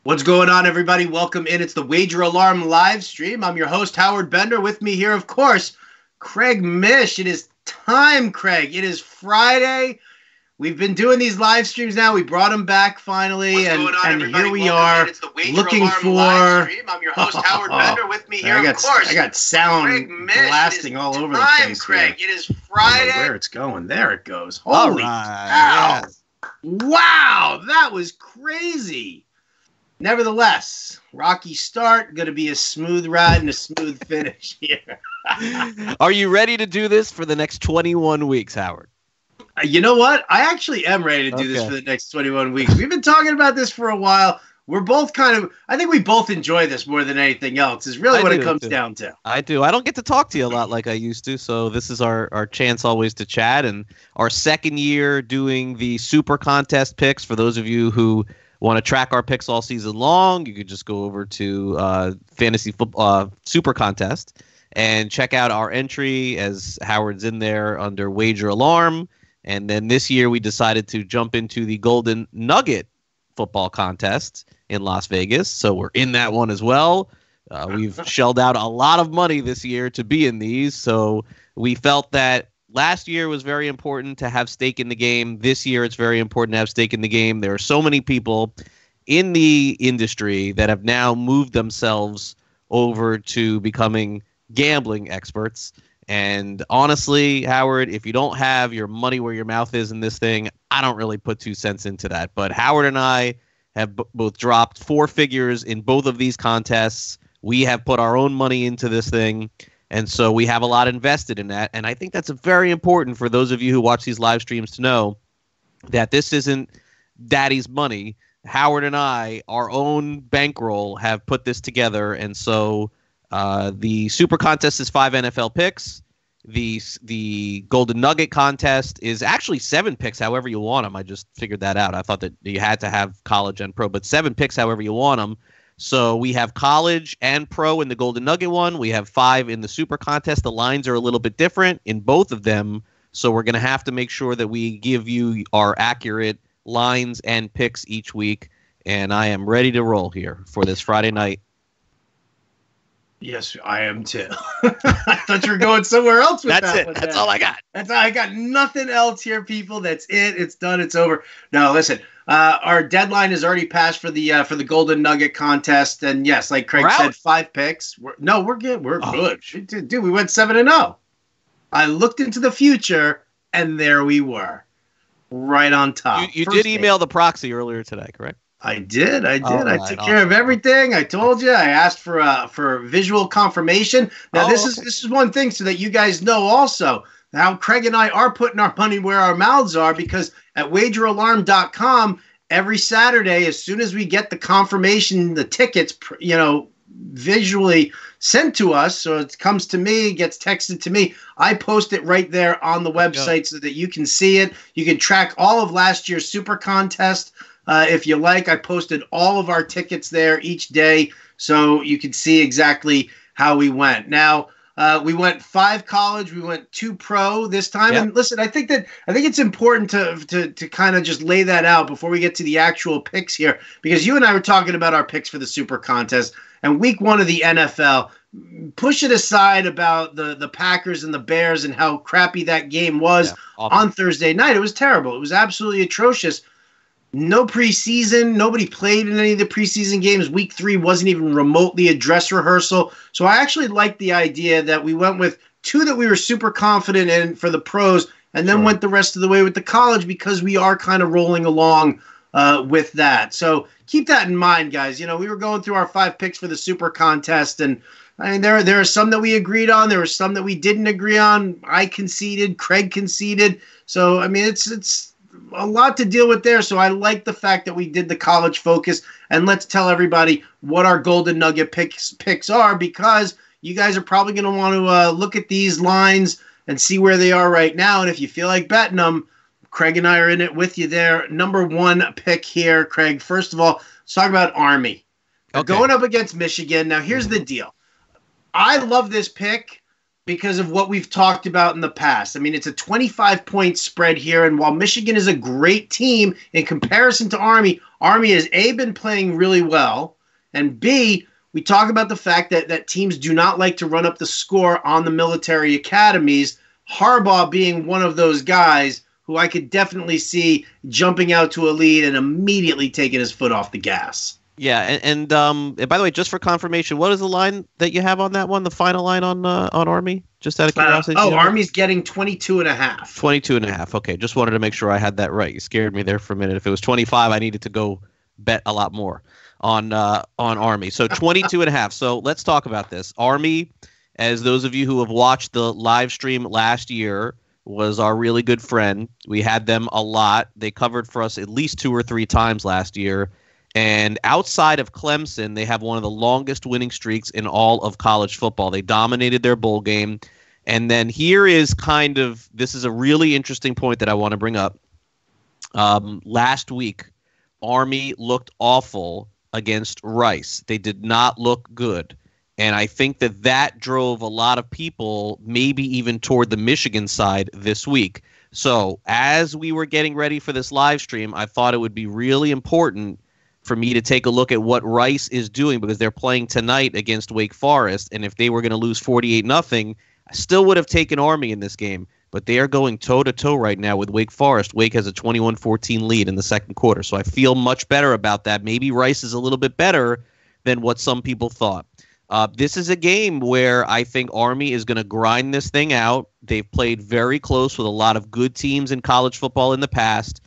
What's going on, everybody? Welcome in. It's the Wager Alarm live stream. I'm your host, Howard Bender. With me here, of course, Craig Mish. It is time, Craig. It is Friday. We've been doing these live streams now. We brought them back finally, and here we are looking for. I'm your host, Howard Bender. With me here, of course, I got sound blasting all over the place. Craig, it is Friday. Where it's going? There it goes. Holy cow! Yes. Wow, that was crazy. Nevertheless, rocky start, going to be a smooth ride and a smooth finish here. Are you ready to do this for the next 21 weeks, Howard? You know what? I actually am ready to do this for the next 21 weeks. We've been talking about this for a while. We're both I think we both enjoy this more than anything else, is really what it comes down to. I do. I don't get to talk to you a lot like I used to, so this is our chance always to chat. And our second year doing the Super Contest picks, for those of you who want to track our picks all season long, you could just go over to Fantasy Football Super Contest and check out our entry, as Howard's in there under Wager Alarm. And then this year we decided to jump into the Golden Nugget Football Contest in Las Vegas. So we're in that one as well. We've shelled out a lot of money this year to be in these. So we felt that last year was very important to have stake in the game. This year it's very important to have stake in the game. There are so many people in the industry that have now moved themselves over to becoming gambling experts. And honestly, Howard, if you don't have your money where your mouth is in this thing, I don't really put 2 cents into that. But Howard and I have both dropped 4 figures in both of these contests. We have put our own money into this thing. And so we have a lot invested in that. And I think that's very important for those of you who watch these live streams to know that this isn't daddy's money. Howard and I, our own bankroll, have put this together. And so the Super Contest is 5 NFL picks. The Golden Nugget Contest is actually 7 picks, however you want them. I just figured that out. I thought that you had to have college and pro, but 7 picks, however you want them. So we have college and pro in the Golden Nugget one. We have 5 in the Super Contest. The lines are a little bit different in both of them. So we're going to have to make sure that we give you our accurate lines and picks each week. And I am ready to roll here for this Friday night. Yes, I am too. I thought you were going somewhere else with that. That's it. That's all I got. I got nothing else here, people. That's it. It's done. It's over. No, listen. Our deadline is already passed for the Golden Nugget Contest, and yes, like Craig said, 5 picks. We're good. We're good, dude. We went 7-0. I looked into the future, and there we were, right on top. You did email the proxy earlier today, correct? I did. I took care of everything. I told you. I asked for visual confirmation. Now this is one thing so that you guys know also how Craig and I are putting our money where our mouths are, because at wageralarm.com every Saturday, as soon as we get the confirmation, the tickets, visually sent to us, so it comes to me, gets texted to me, I post it right there on the website so that you can see it. You can track all of last year's Super Contest. If you like, I posted all of our tickets there each day, so you can see exactly how we went. Now, we went 5 college, we went 2 pro this time. Yeah. And listen, I think it's important to kind of just lay that out before we get to the actual picks here, because you and I were talking about our picks for the Super Contest and week 1 of the NFL. Push it aside about the Packers and the Bears and how crappy that game was on Thursday night. It was terrible. It was absolutely atrocious. No preseason. Nobody played in any of the preseason games. Week 3 wasn't even remotely a dress rehearsal. So I actually liked the idea that we went with 2 that we were super confident in for the pros, and then went the rest of the way with the college, because we are kind of rolling along with that. So keep that in mind, guys. We were going through our 5 picks for the Super Contest, and I mean, there are some that we agreed on. There were some that we didn't agree on. I conceded. Craig conceded. So, I mean, it's a lot to deal with there. So I like the fact that we did the college focus, and let's tell everybody what our Golden Nugget picks are, because you guys are probably going to want to look at these lines and see where they are right now. And if you feel like betting them, Craig and I are in it with you there. Number 1 pick here, Craig. First of all, let's talk about Army. Going up against Michigan. Now, here's the deal. I love this pick, because of what we've talked about in the past. I mean, it's a 25-point spread here, and while Michigan is a great team in comparison to Army, Army has A, been playing really well, and B, we talk about the fact that teams do not like to run up the score on the military academies, Harbaugh being one of those guys who I could definitely see jumping out to a lead and immediately taking his foot off the gas. Yeah, and by the way, just for confirmation, what is the line that you have on that one? The final line on Army? Just out of curiosity. Army's getting 22.5. 22.5. Okay, just wanted to make sure I had that right. You scared me there for a minute. If it was 25, I needed to go bet a lot more on Army. So 22.5. So let's talk about this. Army, as those of you who have watched the live stream last year, was our really good friend. We had them a lot. They covered for us at least 2 or 3 times last year. And outside of Clemson, they have one of the longest winning streaks in all of college football. They dominated their bowl game. And then here is this is a really interesting point that I want to bring up. Last week, Army looked awful against Rice. They did not look good. And I think that drove a lot of people maybe even toward the Michigan side this week. So as we were getting ready for this live stream, I thought it would be really important for me to take a look at what Rice is doing, because they're playing tonight against Wake Forest. And if they were going to lose 48-0, I still would have taken Army in this game. But they are going toe-to-toe right now with Wake Forest. Wake has a 21-14 lead in the second quarter. So I feel much better about that. Maybe Rice is a little bit better than what some people thought. This is a game where I think Army is going to grind this thing out. They've played very close with a lot of good teams in college football in the past.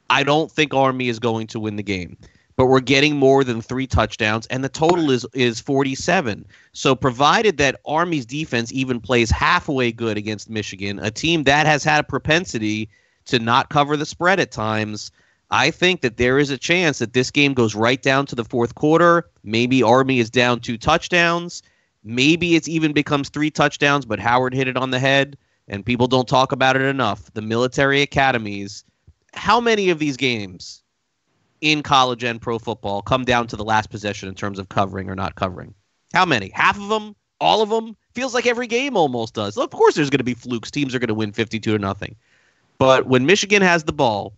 I don't think Army is going to win the game. But we're getting more than 3 touchdowns, and the total is 47. So provided that Army's defense even plays halfway good against Michigan, a team that has had a propensity to not cover the spread at times, I think that there is a chance that this game goes right down to the fourth quarter. Maybe Army is down 2 touchdowns. Maybe it even becomes 3 touchdowns, but Howard hit it on the head, and people don't talk about it enough. The military academies, how many of these games in college and pro football come down to the last possession in terms of covering or not covering? How many? Half of them? All of them? Feels like every game almost does. Of course there's going to be flukes. Teams are going to win 52-0. But when Michigan has the ball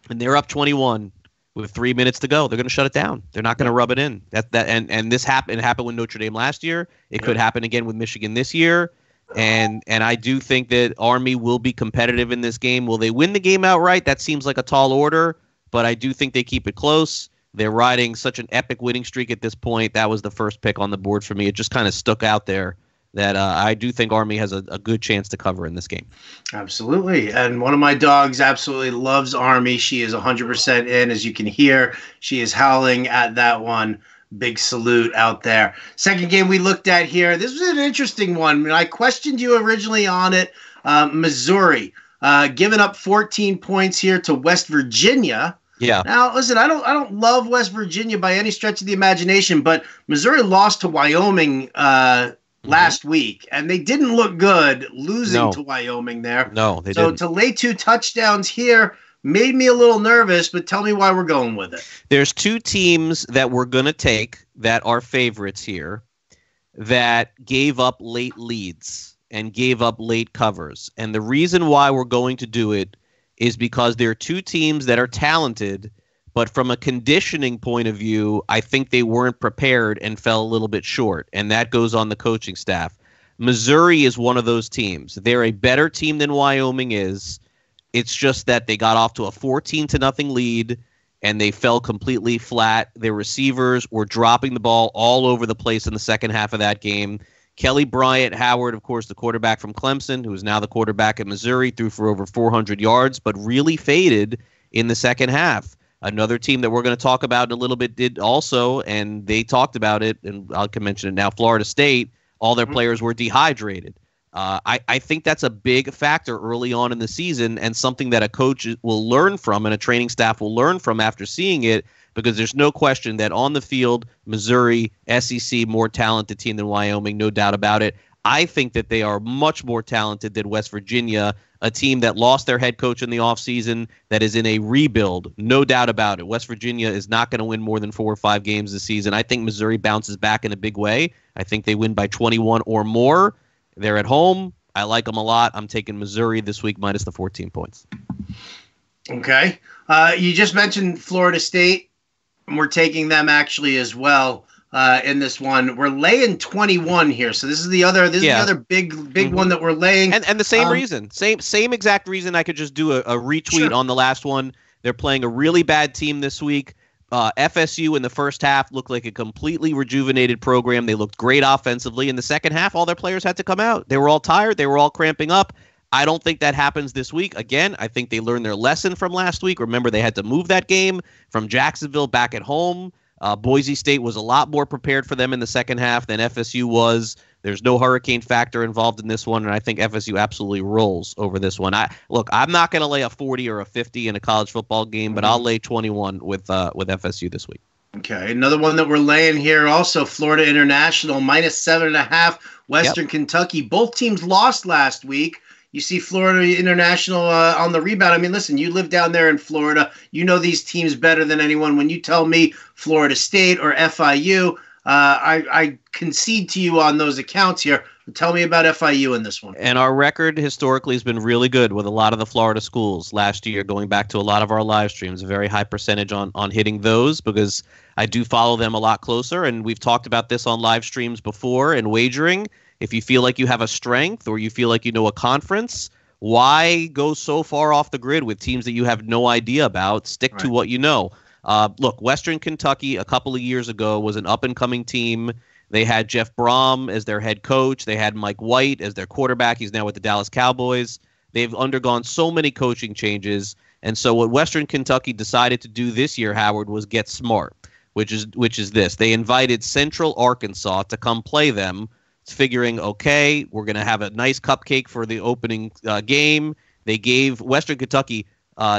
and they're up 21 with 3 minutes to go, they're going to shut it down. They're not going to rub it in. And this happened with Notre Dame last year. It could happen again with Michigan this year. And I do think that Army will be competitive in this game. Will they win the game outright? That seems like a tall order. But I do think they keep it close. They're riding such an epic winning streak at this point. That was the first pick on the board for me. It just kind of stuck out there that I do think Army has a good chance to cover in this game. Absolutely. And one of my dogs absolutely loves Army. She is 100% in. As you can hear, she is howling at that one. Big salute out there. Second game we looked at here. This was an interesting one. I mean, I questioned you originally on it. Missouri giving up 14 points here to West Virginia. Yeah. Now, listen, I don't love West Virginia by any stretch of the imagination, but Missouri lost to Wyoming last week, and they didn't look good losing to Wyoming there. No, they didn't. So to lay 2 touchdowns here made me a little nervous, but tell me why we're going with it. There's 2 teams that we're going to take that are favorites here that gave up late leads and gave up late covers. And the reason why we're going to do it is because there are 2 teams that are talented, but from a conditioning point of view, I think they weren't prepared and fell a little bit short, and that goes on the coaching staff. Missouri is one of those teams. They're a better team than Wyoming is. It's just that they got off to a 14-0 lead, and they fell completely flat. Their receivers were dropping the ball all over the place in the second half of that game. Kelly Bryant Howard, of course, the quarterback from Clemson, who is now the quarterback at Missouri, threw for over 400 yards, but really faded in the second half. Another team that we're going to talk about in a little bit did also, and they talked about it, and I can mention it now, Florida State, all their players were dehydrated. I think that's a big factor early on in the season, and something that a coach will learn from and a training staff will learn from after seeing it, because there's no question that on the field, Missouri, SEC, more talented team than Wyoming, no doubt about it. I think that they are much more talented than West Virginia, a team that lost their head coach in the offseason, that is in a rebuild, no doubt about it. West Virginia is not going to win more than 4 or 5 games this season. I think Missouri bounces back in a big way. I think they win by 21 or more. They're at home. I like them a lot. I'm taking Missouri this week minus the 14 points. Okay. You just mentioned Florida State. We're taking them actually as well in this one. We're laying 21 here. So this is the other big one that we're laying. And the same reason. Same exact reason. I could just do a retweet on the last one. They're playing a really bad team this week. FSU in the first half looked like a completely rejuvenated program. They looked great offensively. In the second half, all their players had to come out. They were all tired. They were all cramping up. I don't think that happens this week. Again, I think they learned their lesson from last week. Remember, they had to move that game from Jacksonville back at home. Boise State was a lot more prepared for them in the second half than FSU was. There's no hurricane factor involved in this one, and I think FSU absolutely rolls over this one. I'm not going to lay a 40 or a 50 in a college football game, but I'll lay 21 with FSU this week. Okay, another one that we're laying here also, Florida International, minus 7.5, Western Kentucky. Both teams lost last week. You see Florida International on the rebound. I mean, listen, you live down there in Florida. You know these teams better than anyone. When you tell me Florida State or FIU, I concede to you on those accounts here. Tell me about FIU in this one. And our record historically has been really good with a lot of the Florida schools last year, going back to a lot of our live streams, a very high percentage on hitting those because I do follow them a lot closer. And we've talked about this on live streams before and wagering. If you feel like you have a strength or you feel like you know a conference, why go so far off the grid with teams that you have no idea about? Stick to what you know. Look, Western Kentucky a couple of years ago was an up-and-coming team. They had Jeff Brom as their head coach. They had Mike White as their quarterback. He's now with the Dallas Cowboys. They've undergone so many coaching changes. And so what Western Kentucky decided to do this year, Howard, was get smart, which is this. They invited Central Arkansas to come play them, figuring, okay, we're going to have a nice cupcake for the opening game. They gave Western Kentucky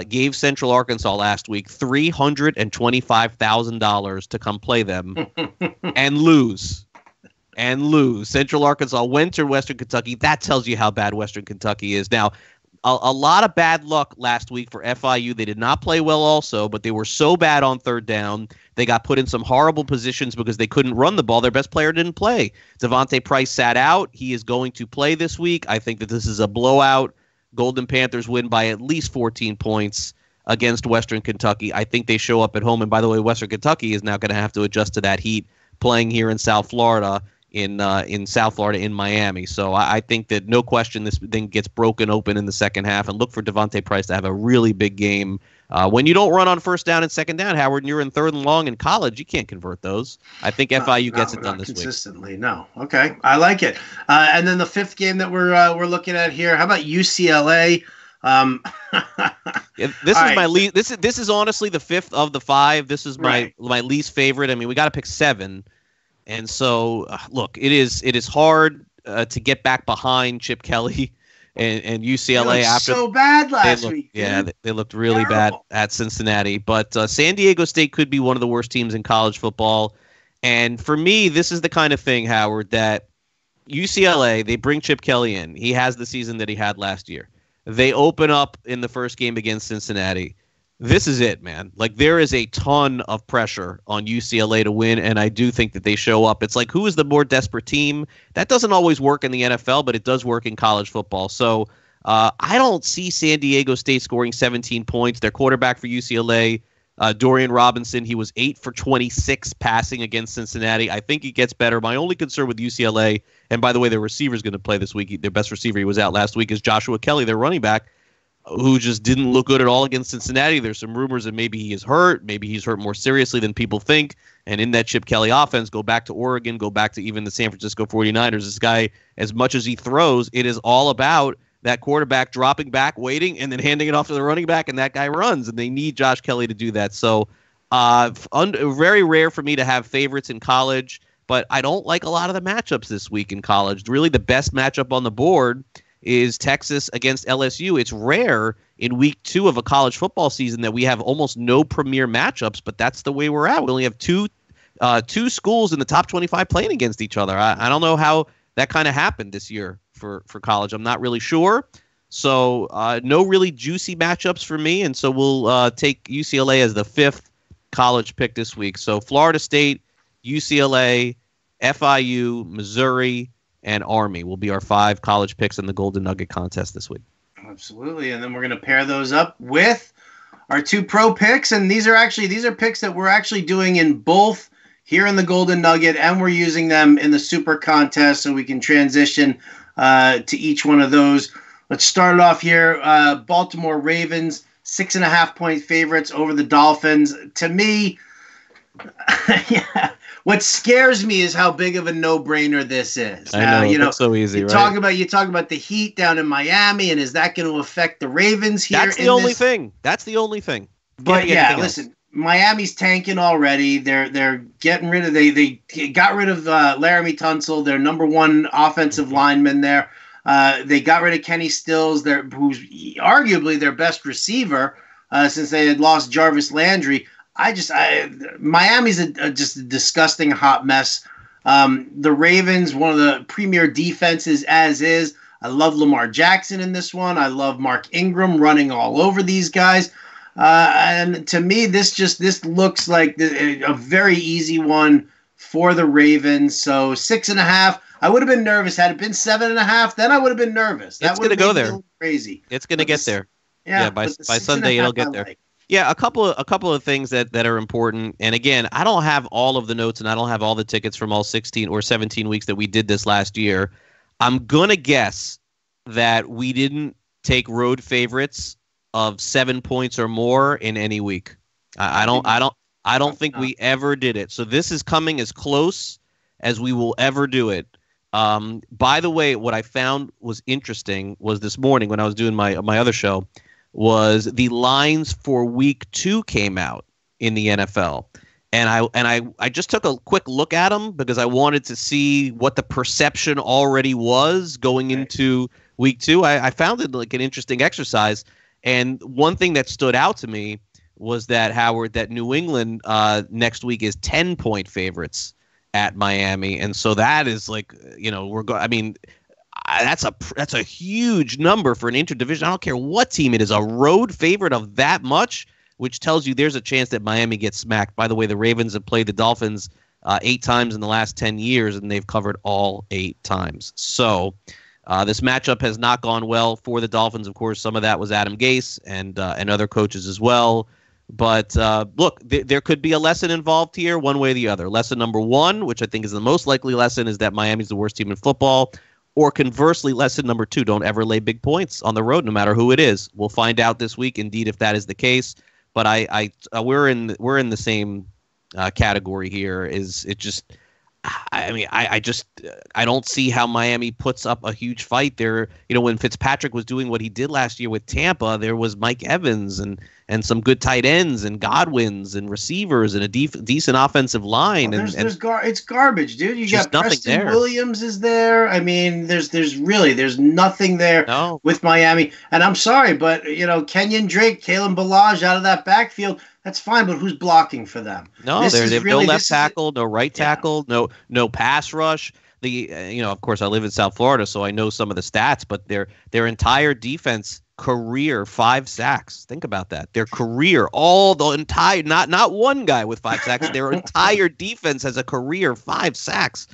gave Central Arkansas last week $325,000 to come play them and lose. Central Arkansas went to Western Kentucky. That tells you how bad Western Kentucky is. Now, a lot of bad luck last week for FIU. They did not play well also, but they were so bad on third down. They got put in some horrible positions because they couldn't run the ball. Their best player didn't play. Devontae Price sat out. He is going to play this week. I think that this is a blowout. Golden Panthers win by at least 14 points against Western Kentucky. I think they show up at home. And by the way, Western Kentucky is now going to have to adjust to that heat playing here in South Florida, in Miami. So I think that no question this thing gets broken open in the second half, and look for Devontae Price to have a really big game. When you don't run on first down and second down, Howard, and you're in third and long in college, you can't convert those. I think FIU gets it done this consistently. Week. No. Okay. I like it. And then the fifth game that we're looking at here, how about UCLA? This is my least. This is honestly the fifth of the five. This is my least favorite. I mean, we got to pick 7. And so, look, it is hard to get back behind Chip Kelly and UCLA after so bad last week. Yeah, they looked really bad at Cincinnati. But San Diego State could be one of the worst teams in college football. And for me, this is the kind of thing, Howard, that UCLA, they bring Chip Kelly in. He has the season that he had last year. They open up in the first game against Cincinnati. This is it, man. Like, there is a ton of pressure on UCLA to win, and I do think that they show up. It's like, who is the more desperate team? That doesn't always work in the NFL, but it does work in college football. So I don't see San Diego State scoring 17 points. Their quarterback for UCLA, Dorian Robinson, he was 8 for 26 passing against Cincinnati. I think he gets better. My only concern with UCLA, and by the way, their receiver's going to play this week. Their best receiver, he was out last week, is Joshua Kelly, their running back, who just didn't look good at all against Cincinnati. There's some rumors that maybe he is hurt. Maybe he's hurt more seriously than people think. And in that Chip Kelly offense, go back to Oregon, go back to even the San Francisco 49ers. This guy, as much as he throws, it is all about that quarterback dropping back, waiting, and then handing it off to the running back, and that guy runs. And they need Josh Kelly to do that. So very rare for me to have favorites in college, but I don't like a lot of the matchups this week in college. Really, the best matchup on the board is Texas against LSU. It's rare in week 2 of a college football season that we have almost no premier matchups, but that's the way we're at. We only have two schools in the top 25 playing against each other. I don't know how that kind of happened this year for college. I'm not really sure. So no really juicy matchups for me, and so we'll take UCLA as the 5th college pick this week. So Florida State, UCLA, FIU, Missouri, and Army will be our 5 college picks in the Golden Nugget contest this week. Absolutely. And then we're going to pair those up with our 2 pro picks. And these are picks that we're actually doing in both here in the Golden Nugget, and we're using them in the Super Contest so we can transition to each one of those. Let's start it off here. Baltimore Ravens, 6.5-point favorites over the Dolphins. To me, yeah, what scares me is how big of a no-brainer this is. I know, it's so easy, right? You talk about the heat down in Miami, and is that going to affect the Ravens here? That's the only thing. That's the only thing. But yeah, listen, Miami's tanking already. They're getting rid of they got rid of Laramie Tunsil, their number 1 offensive lineman there. They got rid of Kenny Stills, who's arguably their best receiver since they had lost Jarvis Landry. Miami's just a disgusting hot mess. The Ravens, one of the premier defenses as is. I love Lamar Jackson in this one. I love Mark Ingram running all over these guys. And to me, this looks like a very easy one for the Ravens. So 6.5. I would have been nervous had it been 7.5. Then I would have been nervous. It's going to go there. Crazy. It's going to get there. Yeah, by Sunday it'll get there. Like. Yeah, a couple of things that are important. And again, I don't have all of the notes and I don't have all the tickets from all 16 or 17 weeks that we did this last year. I'm going to guess that we didn't take road favorites of 7 points or more in any week. I don't think we ever did it. So this is coming as close as we will ever do it. By the way, what I found was interesting was this morning when I was doing my other show was the lines for week 2 came out in the NFL. And I just took a quick look at them because I wanted to see what the perception already was going into week 2. I found it like an interesting exercise. And one thing that stood out to me was that, Howard, that New England next week is 10-point favorites at Miami. And so that is like, that's a huge number for an interdivision. I don't care what team it is, a road favorite of that much, which tells you there's a chance that Miami gets smacked. By the way, the Ravens have played the Dolphins 8 times in the last 10 years, and they've covered all 8 times. So this matchup has not gone well for the Dolphins. Of course, some of that was Adam Gase and other coaches as well. But look, there could be a lesson involved here one way or the other. Lesson number 1, which I think is the most likely lesson, is that Miami's the worst team in football. Or conversely, lesson number 2, don't ever lay big points on the road, no matter who it is. We'll find out this week, indeed, if that is the case. But we're in the same category here. Is it just? I don't see how Miami puts up a huge fight there. When Fitzpatrick was doing what he did last year with Tampa, there was Mike Evans and some good tight ends and Godwins and receivers and a decent offensive line. It's garbage, dude. You got Preston Williams is there. I mean, there's nothing there with Miami. And I'm sorry, but Kenyon Drake, Kalen Ballage out of that backfield. That's fine, but who's blocking for them? No, they have no left tackle, no right tackle, no pass rush. Of course, I live in South Florida, so I know some of the stats. But their entire defense, career 5 sacks. Think about that. Their career, not one guy with 5 sacks. Their entire defense has a career 5 sacks.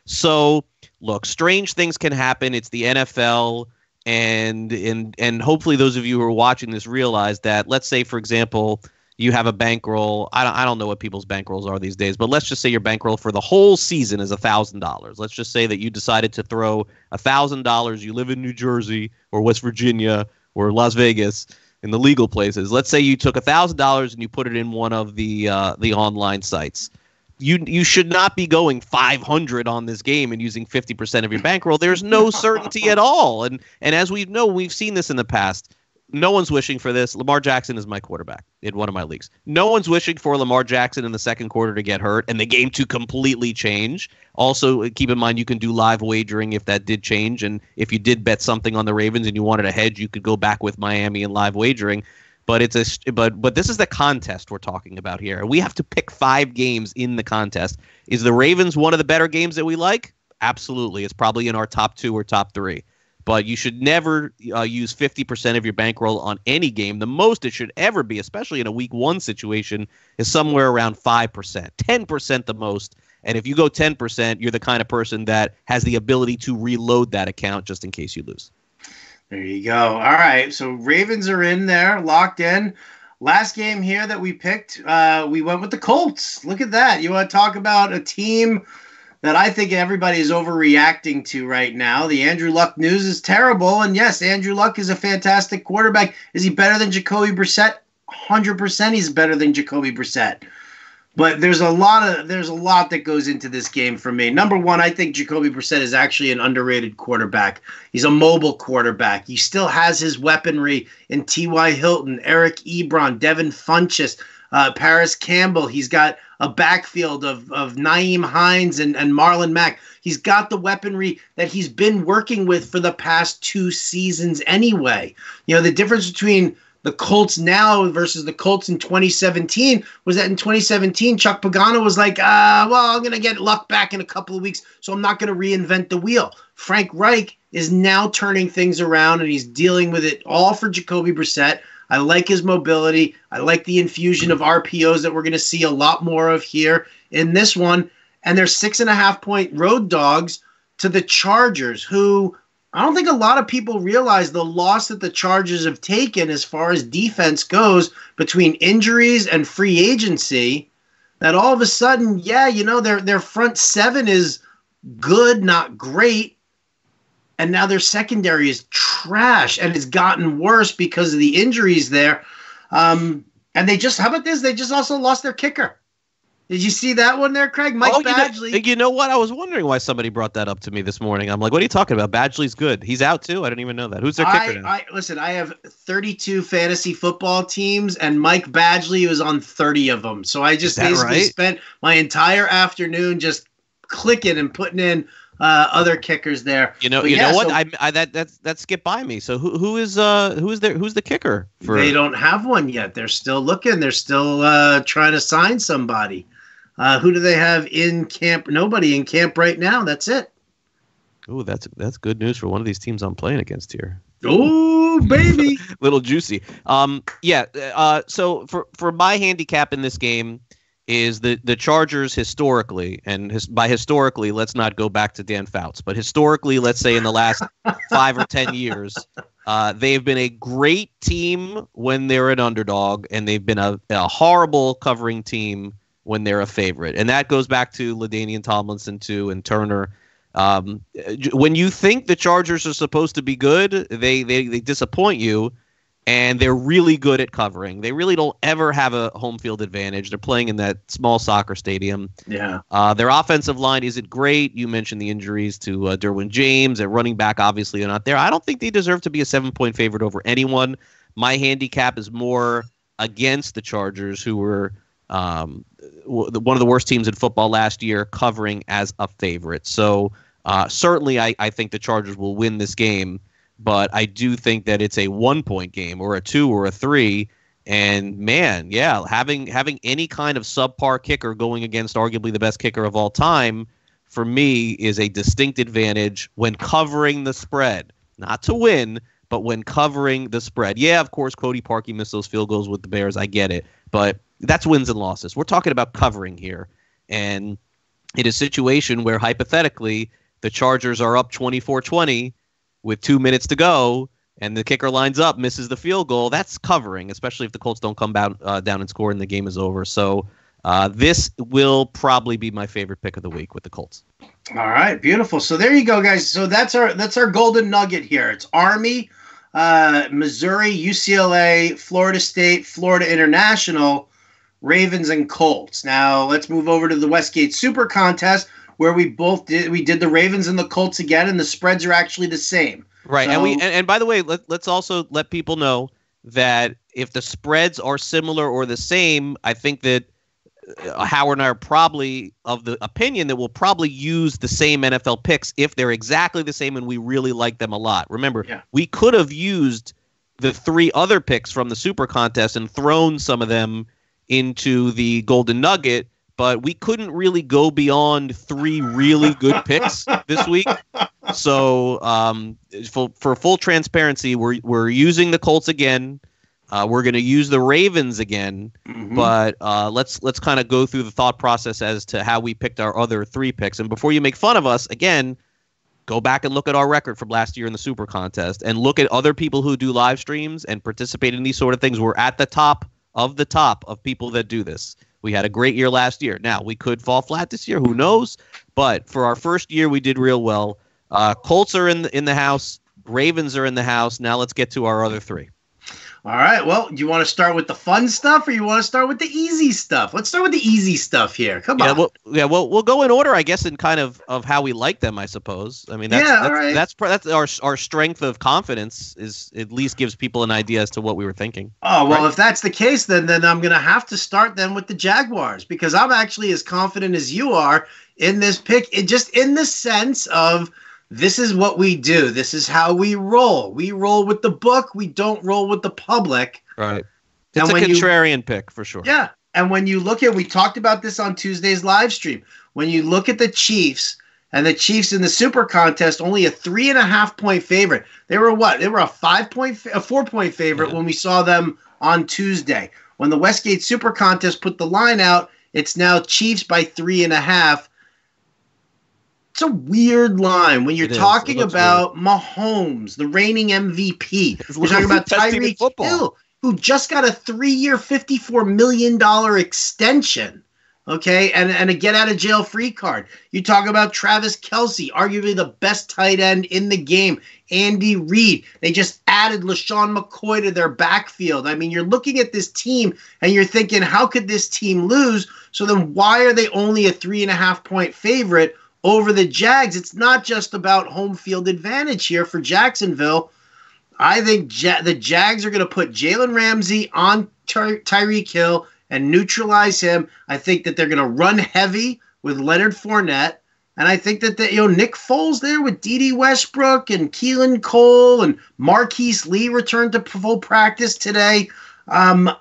So look, strange things can happen. It's the NFL, and hopefully those of you who are watching this realize that. Let's say, for example, you have a bankroll. I don't know what people's bankrolls are these days, but let's just say your bankroll for the whole season is $1,000. Let's just say that you decided to throw $1,000. You live in New Jersey or West Virginia or Las Vegas in the legal places. Let's say you took $1,000 and you put it in one of the online sites. You should not be going 500 on this game and using 50% of your bankroll. There's no certainty at all. And as we've seen this in the past. No one's wishing for this. Lamar Jackson is my quarterback in one of my leagues. No one's wishing for Lamar Jackson in the second quarter to get hurt and the game to completely change. Also, keep in mind you can do live wagering if that did change. And if you did bet something on the Ravens and you wanted a hedge, you could go back with Miami and live wagering. But but this is the contest we're talking about here. We have to pick 5 games in the contest. Is the Ravens one of the better games that we like? Absolutely. It's probably in our top 2 or top 3. But you should never use 50% of your bankroll on any game. The most it should ever be, especially in a week 1 situation, is somewhere around 5%, 10% the most. And if you go 10%, you're the kind of person that has the ability to reload that account just in case you lose. There you go. All right. So Ravens are in there, locked in. Last game here that we picked, we went with the Colts. Look at that. You want to talk about a team that I think everybody is overreacting to right now. The Andrew Luck news is terrible. And yes, Andrew Luck is a fantastic quarterback. Is he better than Jacoby Brissett? 100% he's better than Jacoby Brissett. But there's a lot that goes into this game for me. Number one, I think Jacoby Brissett is actually an underrated quarterback. He's a mobile quarterback. He still has his weaponry in T.Y. Hilton, Eric Ebron, Devin Funchess, Paris Campbell. He's got a backfield of Nyheim Hines and Marlon Mack. He's got the weaponry that he's been working with for the past 2 seasons anyway. You know, the difference between the Colts now versus the Colts in 2017 was that in 2017, Chuck Pagano was like, well, I'm going to get Luck back in a couple of weeks, so I'm not going to reinvent the wheel. Frank Reich is now turning things around, and he's dealing with it all for Jacoby Brissett. I like his mobility. I like the infusion of RPOs that we're going to see a lot more of here in this one. And they're 6.5-point road dogs to the Chargers, who I don't think a lot of people realize the loss that the Chargers have taken as far as defense goes between injuries and free agency, that all of a sudden, yeah, you know, their front seven is good, not great. And now their secondary is trash, and it's gotten worse because of the injuries there. And they just, how about this? They just also lost their kicker. Did you see that one there, Craig? Mike Badgley. You know what? I was wondering why somebody brought that up to me this morning. I'm like, what are you talking about? Badgley's good. He's out too? I didn't even know that. Who's their kicker now? Listen, I have 32 fantasy football teams, and Mike Badgley was on 30 of them. So I just basically spent my entire afternoon just clicking and putting in other kickers there. You know what? That skipped by me. So who's the kicker? They don't have one yet. They're still looking. They're still trying to sign somebody. Who do they have in camp? Nobody in camp right now. That's it. Ooh, that's good news for one of these teams I'm playing against here. Oh, baby. Little juicy. So for my handicap in this game is the Chargers historically, and by historically, let's not go back to Dan Fouts, but historically, let's say in the last 5 or 10 years, they've been a great team when they're an underdog, and they've been a horrible covering team when they're a favorite. And that goes back to LaDainian Tomlinson too, and Turner. When you think the Chargers are supposed to be good, they disappoint you, and they're really good at covering. They really don't ever have a home field advantage. They're playing in that small soccer stadium. Yeah. Their offensive line isn't great. You mentioned the injuries to Derwin James. At running back, obviously, are not there. I don't think they deserve to be a 7-point favorite over anyone. My handicap is more against the Chargers, who were one of the worst teams in football last year, covering as a favorite. So certainly I think the Chargers will win this game, but I do think that it's a 1-point game or a 2 or a 3. And man, yeah, having any kind of subpar kicker going against arguably the best kicker of all time, for me, is a distinct advantage when covering the spread. Not to win, but when covering the spread. Yeah, of course, Cody Parkey missed those field goals with the Bears. I get it. But that's wins and losses. We're talking about covering here. And in a situation where, hypothetically, the Chargers are up 24-20 with 2 minutes to go, and the kicker lines up, misses the field goal, that's covering, especially if the Colts don't come down and score and the game is over. So this will probably be my favorite pick of the week with the Colts. All right, beautiful. So there you go, guys. So that's our golden nugget here. It's Army, Missouri, UCLA, Florida State, Florida International, Ravens, and Colts. Now let's move over to the Westgate Super Contest, where we did the Ravens and the Colts again, and the spreads are actually the same. Right, so, and by the way, let's also let people know that if the spreads are similar or the same, I think that Howard and I are probably of the opinion that we'll probably use the same NFL picks if they're exactly the same and we really like them a lot. Remember, we could have used the 3 other picks from the Super Contest and thrown some of them into the Golden Nugget, but we couldn't really go beyond 3 really good picks this week. So for full transparency, we're using the Colts again. We're going to use the Ravens again, but let's kind of go through the thought process as to how we picked our other 3 picks. And before you make fun of us, again, go back and look at our record from last year in the Super Contest and look at other people who do live streams and participate in these sort of things. We're at the top of people that do this. We had a great year last year. Now, we could fall flat this year. Who knows? But for our first year, we did real well. Colts are in the house. Ravens are in the house. Now let's get to our other 3. All right. Well, do you want to start with the fun stuff or you want to start with the easy stuff? Let's start with the easy stuff here. Come on. We'll go in order, I guess, in kind of how we like them, I suppose. I mean, that's our strength of confidence is at least gives people an idea as to what we were thinking. Oh, well, if that's the case, then I'm going to have to start then with the Jaguars because I'm actually as confident as you are in this pick, just in the sense of this is what we do. This is how we roll. We roll with the book. We don't roll with the public. Right. It's a contrarian pick for sure. Yeah. And when you look at, we talked about this on Tuesday's live stream. When you look at the Chiefs and the Chiefs in the Super Contest, only a 3.5 point favorite. They were what? They were a 4 point favorite when we saw them on Tuesday. When the Westgate Super Contest put the line out, it's now Chiefs by 3.5. It's a weird line when you're talking about Mahomes, the reigning MVP. You're talking about Tyreek Hill, who just got a 3-year, $54 million extension, okay, and a get-out-of-jail-free card. You talk about Travis Kelce, arguably the best tight end in the game. Andy Reid. They just added LaShawn McCoy to their backfield. I mean, you're looking at this team, and you're thinking, how could this team lose? So then why are they only a 3.5 point favorite over the Jags? It's not just about home field advantage here for Jacksonville. I think the Jags are going to put Jalen Ramsey on Tyreek Hill and neutralize him. I think that they're going to run heavy with Leonard Fournette. And I think that Nick Foles there with Dede Westbrook and Keelan Cole and Marquise Lee returned to full practice today. While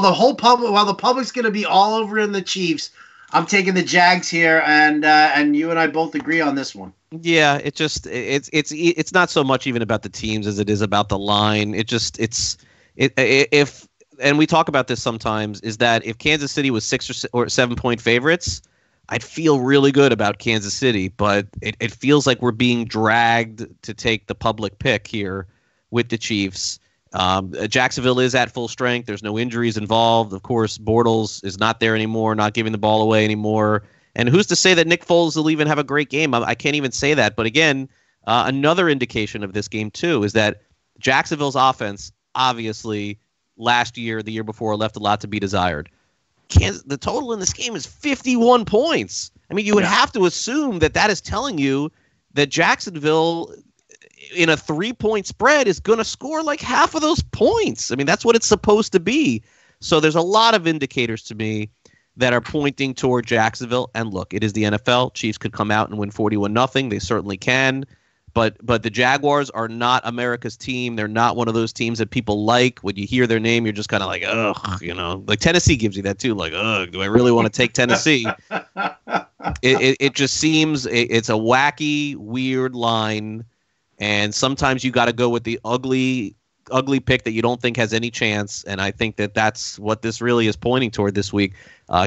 the public's going to be all over in the Chiefs, I'm taking the Jags here, and you and I both agree on this one. Yeah, it's not so much even about the teams as it is about the line. And we talk about this sometimes, is that if Kansas City was 6 or 7 point favorites, I'd feel really good about Kansas City, but it feels like we're being dragged to take the public pick here with the Chiefs. Jacksonville is at full strength. There's no injuries involved. Of course, Bortles is not there anymore, not giving the ball away anymore. And who's to say that Nick Foles will even have a great game? I can't even say that. But again, another indication of this game, too, is that Jacksonville's offense, obviously, last year, the year before, left a lot to be desired. The total in this game is 51 points. I mean, you would have to assume that is telling you that Jacksonville, in a 3-point spread, is going to score like half of those points. I mean, that's what it's supposed to be. So there's a lot of indicators to me that are pointing toward Jacksonville. And look, it is the NFL. Chiefs could come out and win 41-0. They certainly can. But the Jaguars are not America's team. They're not one of those teams that people like. When you hear their name, you're just kind of like, ugh, like Tennessee gives you that too. Like, ugh, do I really want to take Tennessee? It just seems it's a wacky, weird line. And sometimes you got to go with the ugly pick that you don't think has any chance. And I think that's what this really is pointing toward this week.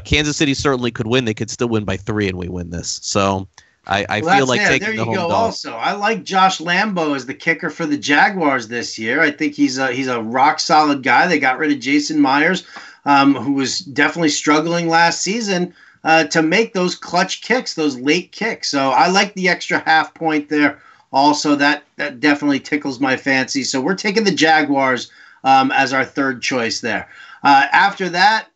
Kansas City certainly could win. They could still win by 3 and we win this. So I feel like taking the home dog. Also, I like Josh Lambo as the kicker for the Jaguars this year. I think he's a rock solid guy. They got rid of Jason Myers, who was definitely struggling last season to make those clutch kicks, those late kicks. So I like the extra half point there. Also, that definitely tickles my fancy. So we're taking the Jaguars as our third choice there. After that,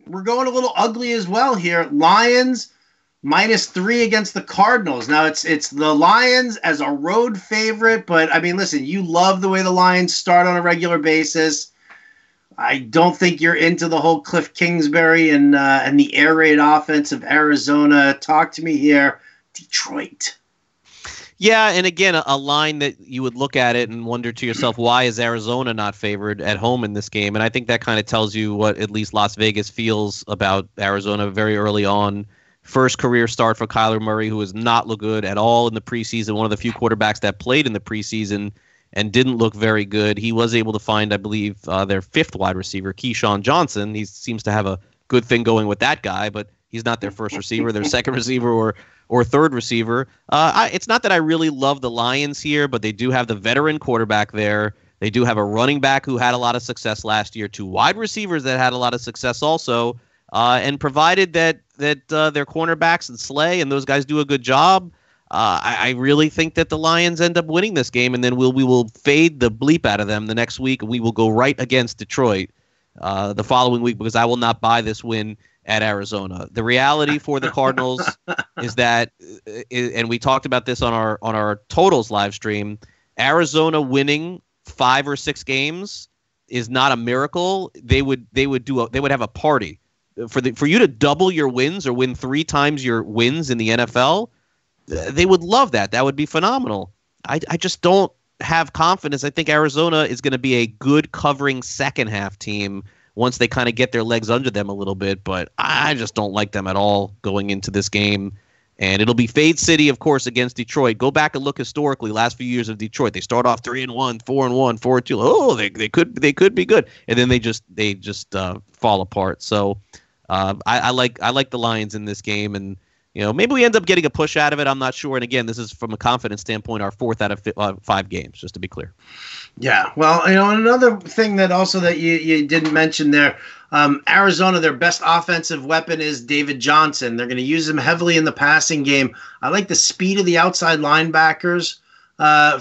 we're going a little ugly as well here. Lions -3 against the Cardinals. Now, it's the Lions as a road favorite, but, I mean, listen, you love the way the Lions start on a regular basis. I don't think you're into the whole Cliff Kingsbury and the air raid offense of Arizona. Talk to me here. Detroit. Yeah, and again, a line that you would look at it and wonder to yourself, why is Arizona not favored at home in this game? And I think that kind of tells you what at least Las Vegas feels about Arizona very early on. First career start for Kyler Murray, who has not looked good at all in the preseason, one of the few quarterbacks that played in the preseason. and didn't look very good. He was able to find, I believe, their fifth wide receiver, Keyshawn Johnson. He seems to have a good thing going with that guy, but he's not their first receiver, their second receiver or third receiver. It's not that I really love the Lions here, but they do have the veteran quarterback there. They do have a running back who had a lot of success last year, 2 wide receivers that had a lot of success also, and provided that their cornerbacks and Slay and those guys do a good job, I really think that the Lions end up winning this game, and then we will fade the bleep out of them the next week, and we will go right against Detroit the following week, because I will not buy this win at Arizona. The reality for the Cardinals is that, and we talked about this on our totals live stream, Arizona winning 5 or 6 games is not a miracle. They would have a party for you to double your wins or win 3 times your wins in the NFL. They would love that. That would be phenomenal. I just don't have confidence. I think Arizona is going to be a good covering second half team once they kind of get their legs under them a little bit, but I just don't like them at all going into this game. And it'll be Fade City, of course, against Detroit. Go back and look historically, last few years of Detroit. They start off 3-1, 4-1, 4-2. Oh, they could be good, and then they just fall apart. So I like the Lions in this game, and maybe we end up getting a push out of it. I'm not sure. And again, this is from a confidence standpoint, our 4th out of 5 games, just to be clear. Yeah, well, another thing that also that you didn't mention there, Arizona, their best offensive weapon is David Johnson. They're going to use him heavily in the passing game. I like the speed of the outside linebackers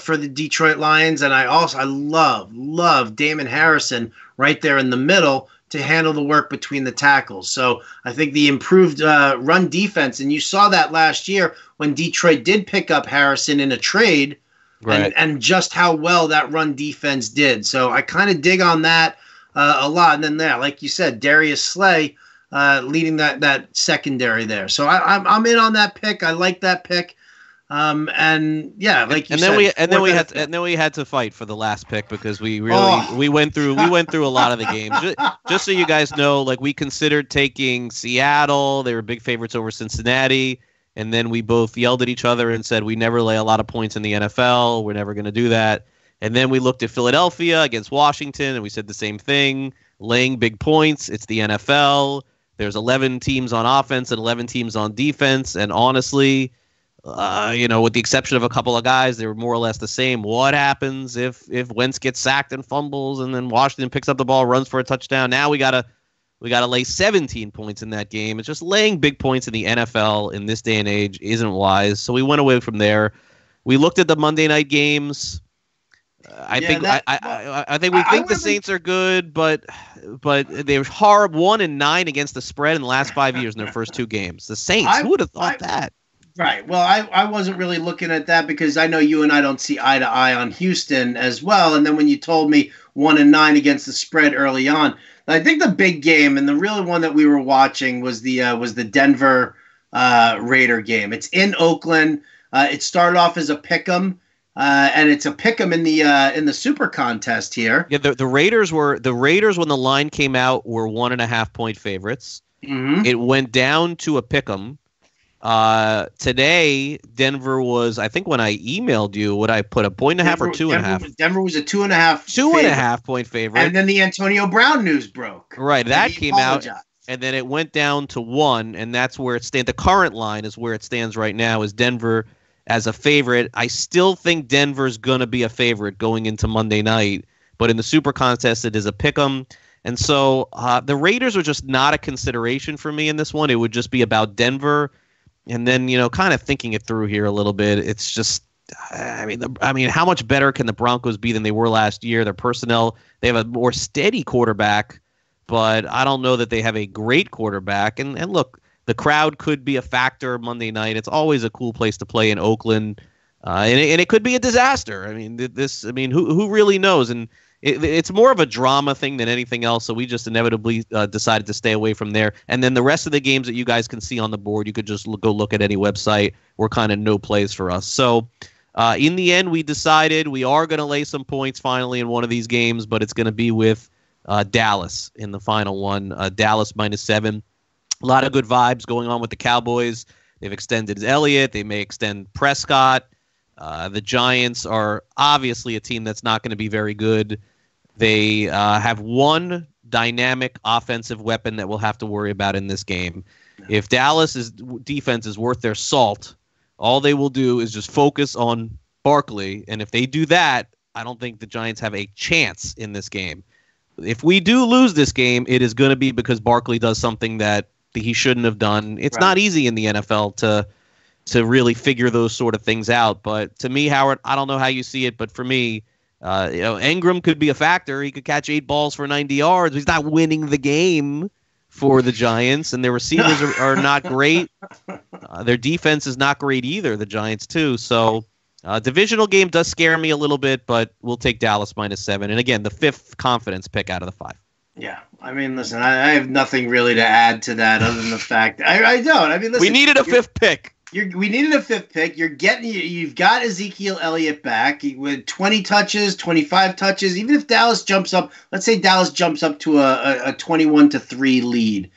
for the Detroit Lions, and I love Damon Harrison right there in the middle to handle the work between the tackles. So I think the improved run defense, and you saw that last year when Detroit did pick up Harrison in a trade, right, and just how well that run defense did. So I kind of dig on that a lot. And then there, like you said, Darius Slay leading that secondary there. So I'm in on that pick. I like that pick. And yeah, like you said, then we had to fight for the last pick because we went through a lot of the games. Just so you guys know, like, we considered taking Seattle. They were big favorites over Cincinnati. And then we both yelled at each other and said, we never lay a lot of points in the NFL. We're never going to do that. And then we looked at Philadelphia against Washington, and we said the same thing, laying big points. It's the NFL. There's 11 teams on offense and 11 teams on defense. And honestly, with the exception of a couple of guys, they were more or less the same. What happens if Wentz gets sacked and fumbles, and then Washington picks up the ball, runs for a touchdown? Now we gotta lay 17 points in that game. It's just laying big points in the NFL in this day and age isn't wise. So we went away from there. We looked at the Monday night games. I think the Saints are good, but they were horrible, 1-9 against the spread in the last 5 years in their first 2 games. The Saints, who would have thought that? Right. Well, I wasn't really looking at that because I know you and I don't see eye to eye on Houston as well. And then when you told me 1-9 against the spread early on, I think the big game and the real one that we were watching was the Denver Raider game. It's in Oakland. It started off as a pick'em, and it's a pick'em in the Super Contest here. Yeah, the Raiders when the line came out were 1.5 point favorites. Mm-hmm. It went down to a pick'em. Today, Denver was, I think when I emailed you, would I put a 1.5 or 2.5? Denver was a 2.5. 2.5 point favorite. And then the Antonio Brown news broke. Right. That came out. And then it went down to 1, and that's where it stands. The current line is where it stands right now, is Denver as a favorite. I still think Denver's going to be a favorite going into Monday night, but in the Super Contest, it is a pick'em. And so the Raiders are just not a consideration for me in this one. It would just be about Denver. And then, kind of thinking it through here a little bit, it's just, I mean, how much better can the Broncos be than they were last year? Their personnel, they have a more steady quarterback, but I don't know that they have a great quarterback. And look, the crowd could be a factor Monday night. It's always a cool place to play in Oakland, and it could be a disaster. I mean, who really knows? And it's more of a drama thing than anything else, so we just inevitably decided to stay away from there. And then the rest of the games that you guys can see on the board, you could just go look at any website, were kind of no plays for us. So in the end, we decided we are going to lay some points finally in one of these games, but it's going to be with Dallas in the final one. Dallas -7. A lot of good vibes going on with the Cowboys. They've extended Elliott. They may extend Prescott. The Giants are obviously a team that's not going to be very good. They have one dynamic offensive weapon that we'll have to worry about in this game. If Dallas's defense is worth their salt, all they will do is just focus on Barkley. And if they do that, I don't think the Giants have a chance in this game. If we do lose this game, it is going to be because Barkley does something that he shouldn't have done. It's not easy in the NFL to really figure those sort of things out. But to me, Howard, I don't know how you see it, but for me, Ingram could be a factor. He could catch 8 balls for 90 yards. He's not winning the game for the Giants, and their receivers are not great. Their defense is not great either, the Giants, too. So divisional game does scare me a little bit, but we'll take Dallas -7. And again, the 5th confidence pick out of the 5. Yeah. I mean, listen, I have nothing really to add to that other than the fact I don't. I mean, listen, we needed a 5th pick. We needed a 5th pick. You've got Ezekiel Elliott back with 20 touches, 25 touches. Even if Dallas jumps up, let's say Dallas jumps up to a 21-3 lead,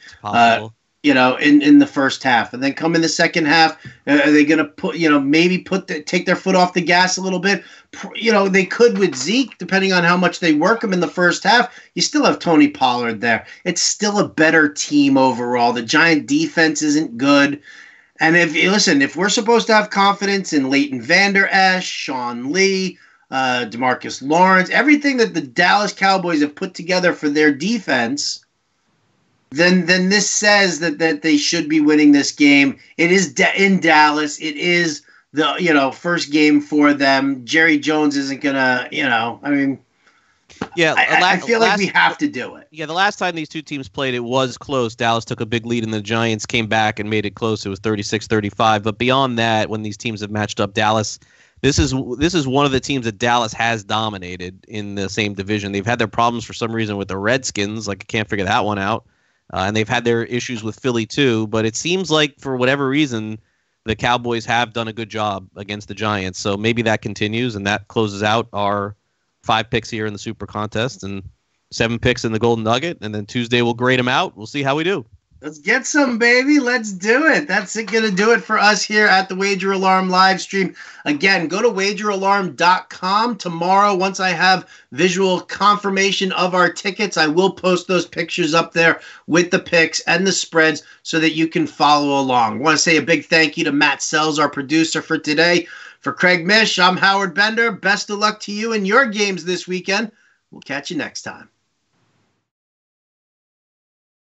in the first half, and then come in the second half, are they going to put, maybe take their foot off the gas a little bit? They could with Zeke, depending on how much they work him in the first half. You still have Tony Pollard there. It's still a better team overall. The Giant defense isn't good. And if we're supposed to have confidence in Leighton Vander Esch, Sean Lee, DeMarcus Lawrence, everything that the Dallas Cowboys have put together for their defense, then this says that they should be winning this game. It is in Dallas. It is the first game for them. Jerry Jones isn't gonna, Yeah, I feel like we have to do it. Yeah, the last time these two teams played, it was close. Dallas took a big lead, and the Giants came back and made it close. It was 36-35. But beyond that, when these teams have matched up, this is one of the teams that Dallas has dominated in the same division. They've had their problems for some reason with the Redskins. I can't figure that one out. And they've had their issues with Philly, too. But it seems like, for whatever reason, the Cowboys have done a good job against the Giants. So maybe that continues, and that closes out our 5 picks here in the Super Contest and 7 picks in the Golden Nugget, and then Tuesday we'll grade them out. We'll see how we do. Let's get some, baby. Let's do it. That's going to do it for us here at the Wager Alarm live stream. Again, go to wageralarm.com tomorrow. Once I have visual confirmation of our tickets, I will post those pictures up there with the picks and the spreads so that you can follow along. I want to say a big thank you to Matt Sells, our producer for today. For Craig Mish, I'm Howard Bender. Best of luck to you in your games this weekend. We'll catch you next time.